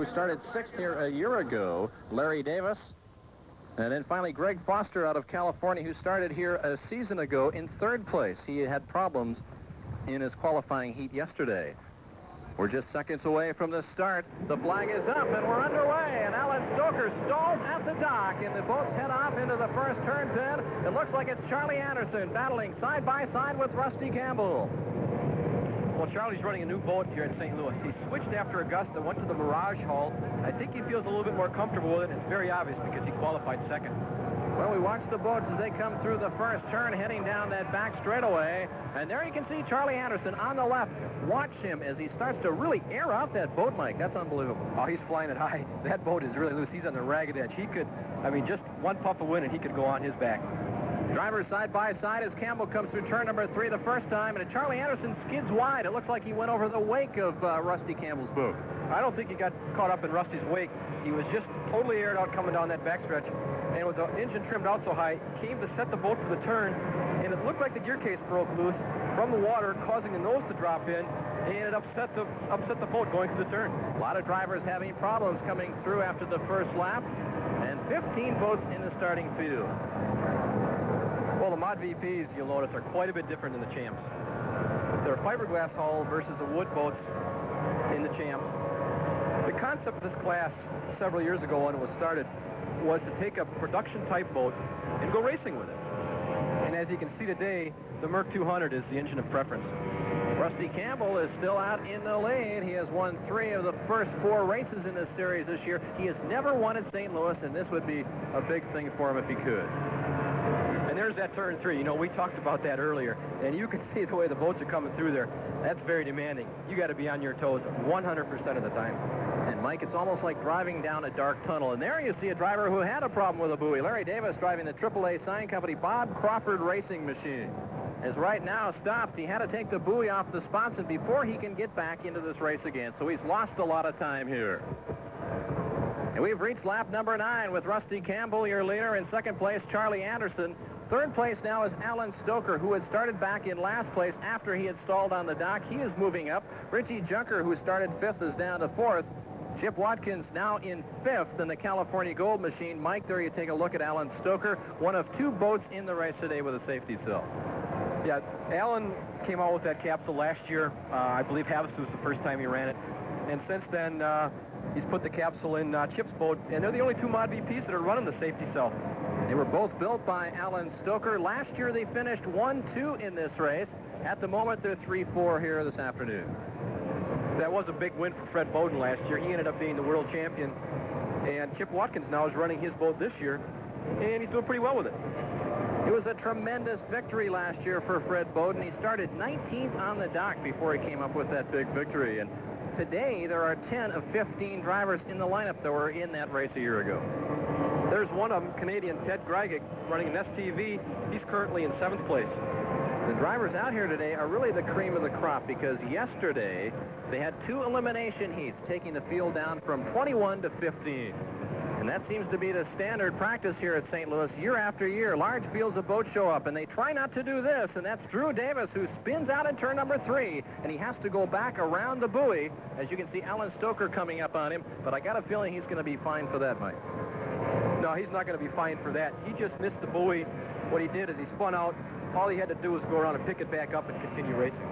who started sixth here a year ago, Larry Davis. And then finally Greg Foster out of California, who started here a season ago in third place. He had problems in his qualifying heat yesterday. We're just seconds away from the start. The flag is up and we're underway, and Alan Stoker stalls at the dock, and the boats head off into the first turn pin. It looks like it's Charlie Anderson battling side by side with Rusty Campbell. Well, Charlie's running a new boat here in St. Louis. He switched after Augusta, went to the Mirage Hull. I think he feels a little bit more comfortable with it. It's very obvious because he qualified second. Well, we watch the boats as they come through the first turn, heading down that back straightaway. And there you can see Charlie Anderson on the left. Watch him as he starts to really air out that boat, Mike. That's unbelievable. Oh, he's flying it high. That boat is really loose. He's on the ragged edge. He could, just one puff of wind and he could go on his back. Drivers side by side as Campbell comes through turn number 3 the first time, and Charlie Anderson skids wide. It looks like he went over the wake of Rusty Campbell's boat. I don't think he got caught up in Rusty's wake. He was just totally aired out coming down that backstretch. And with the engine trimmed out so high, came to set the boat for the turn, and it looked like the gear case broke loose from the water, causing the nose to drop in, and it upset the boat going through the turn. A lot of drivers having problems coming through after the first lap, and 15 boats in the starting field. Well, the Mod VPs, you'll notice, are quite a bit different than the Champs. They're fiberglass hull versus the wood boats in the Champs. The concept of this class several years ago when it was started was to take a production-type boat and go racing with it. And as you can see today, the Merc 200 is the engine of preference. Rusty Campbell is still out in the lead. He has won 3 of the first 4 races in this series this year. He has never won at St. Louis, and this would be a big thing for him if he could. And there's that turn 3. You know, we talked about that earlier, and you can see the way the boats are coming through there. That's very demanding. You got to be on your toes 100% of the time. And, Mike, it's almost like driving down a dark tunnel. And there you see a driver who had a problem with a buoy. Larry Davis driving the AAA sign company Bob Crawford Racing Machine is right now stopped. He had to take the buoy off the sponson before he can get back into this race again. So he's lost a lot of time here. And we've reached lap number 9 with Rusty Campbell, your leader. In second place, Charlie Anderson. Third place now is Alan Stoker, who had started back in last place after he had stalled on the dock. He is moving up. Richie Junker, who started 5th, is down to 4th. Chip Watkins now in 5th in the California Gold Machine. Mike, there you take a look at Alan Stoker, one of 2 boats in the race today with a safety cell. Yeah, Alan came out with that capsule last year. I believe Havasu was the first time he ran it. And since then, he's put the capsule in Chip's boat, and they're the only 2 Mod VPs that are running the safety cell. They were both built by Alan Stoker. Last year they finished 1-2 in this race. At the moment, they're 3-4 here this afternoon. That was a big win for Fred Bowden last year. He ended up being the world champion. And Chip Watkins now is running his boat this year, and he's doing pretty well with it. It was a tremendous victory last year for Fred Bowden. He started 19th on the dock before he came up with that big victory. And today, there are 10 of 15 drivers in the lineup that were in that race a year ago. There's one of them, Canadian Ted Greigick, running an STV. He's currently in 7th place. The drivers out here today are really the cream of the crop because yesterday they had 2 elimination heats, taking the field down from 21 to 15. And that seems to be the standard practice here at St. Louis year after year. Large fields of boats show up, and they try not to do this, and that's Drew Davis, who spins out in turn number 3, and he has to go back around the buoy. As you can see, Alan Stoker coming up on him, but I got a feeling he's going to be fine for that, Mike. No, he's not going to be fined for that. He just missed the buoy. What he did is he spun out. All he had to do was go around and pick it back up and continue racing.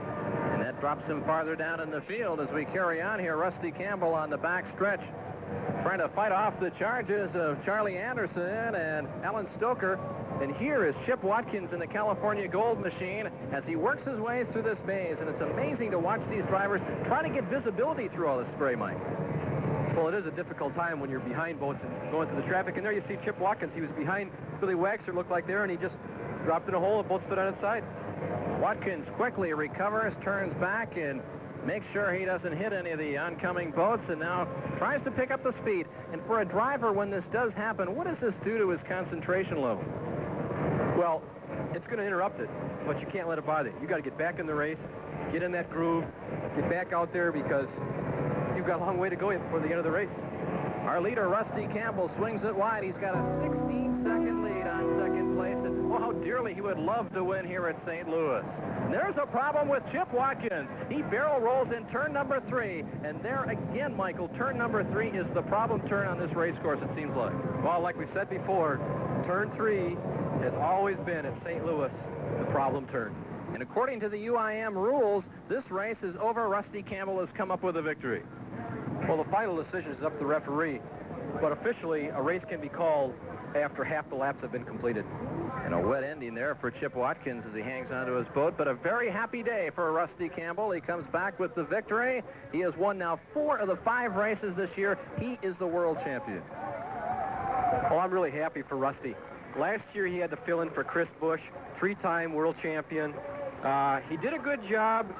And that drops him farther down in the field as we carry on here. Rusty Campbell on the back stretch, trying to fight off the charges of Charlie Anderson and Alan Stoker. And here is Chip Watkins in the California Gold Machine as he works his way through this maze. And it's amazing to watch these drivers try to get visibility through all this spray, Mike. Well, it is a difficult time when you're behind boats and going through the traffic. And there you see Chip Watkins. He was behind Billy Waxer, looked like there, and he just dropped in a hole and boat stood on its side. Watkins quickly recovers, turns back, and makes sure he doesn't hit any of the oncoming boats, and now tries to pick up the speed. And for a driver, when this does happen, what does this do to his concentration level? Well, it's going to interrupt it, but you can't let it bother you. You got to get back in the race, get in that groove, get back out there because you've got a long way to go before the end of the race. Our leader, Rusty Campbell, swings it wide. He's got a 16-second lead on second place, and oh, how dearly he would love to win here at St. Louis. And there's a problem with Chip Watkins. He barrel rolls in turn number 3, and there again, Michael, turn number 3 is the problem turn on this race course, it seems like. Well, like we said before, turn 3 has always been at St. Louis the problem turn. And according to the UIM rules, this race is over. Rusty Campbell has come up with a victory. Well, the final decision is up to the referee, but officially a race can be called after half the laps have been completed. And a wet ending there for Chip Watkins as he hangs onto his boat, but a very happy day for Rusty Campbell. He comes back with the victory. He has won now 4 of the 5 races this year. He is the world champion. Oh, I'm really happy for Rusty. Last year he had to fill in for Chris Bush, 3-time world champion. He did a good job,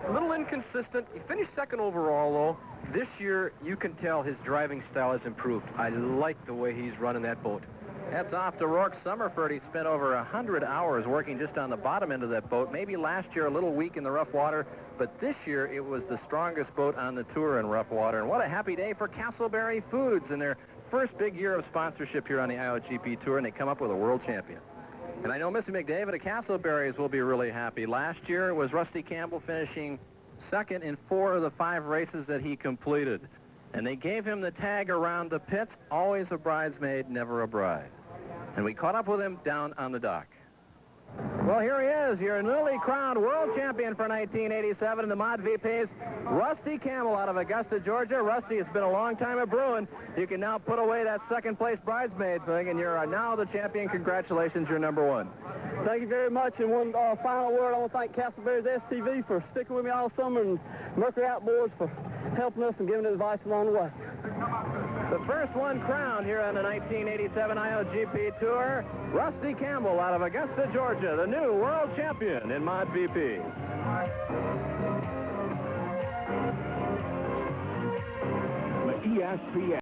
a little inconsistent. He finished second overall, though. This year, you can tell his driving style has improved. I like the way he's running that boat. Hats off to Rourke Summerford. He spent over 100 hours working just on the bottom end of that boat. Maybe last year a little weak in the rough water, but this year it was the strongest boat on the tour in rough water. And what a happy day for Castleberry Foods in their first big year of sponsorship here on the IOGP Tour, and they come up with a world champion. And I know Mr. McDavid at Castleberry's will be really happy. Last year it was Rusty Campbell finishing second in 4 of the 5 races that he completed. And they gave him the tag around the pits, always a bridesmaid, never a bride. And we caught up with him down on the dock. Well, here he is, your newly crowned world champion for 1987 in the Mod VPs, Rusty Campbell out of Augusta, Georgia. Rusty, it's been a long time at Bruin. You can now put away that second-place bridesmaid thing, and you're now the champion. Congratulations, you're number 1. Thank you very much. And one final word, I want to thank Castleberry's STV for sticking with me all summer, and Mercury Outboards for helping us and giving advice along the way. The first one crowned here on the 1987 IOGP Tour, Rusty Campbell out of Augusta, Georgia, the new world champion in Mod VPs. The ESPN.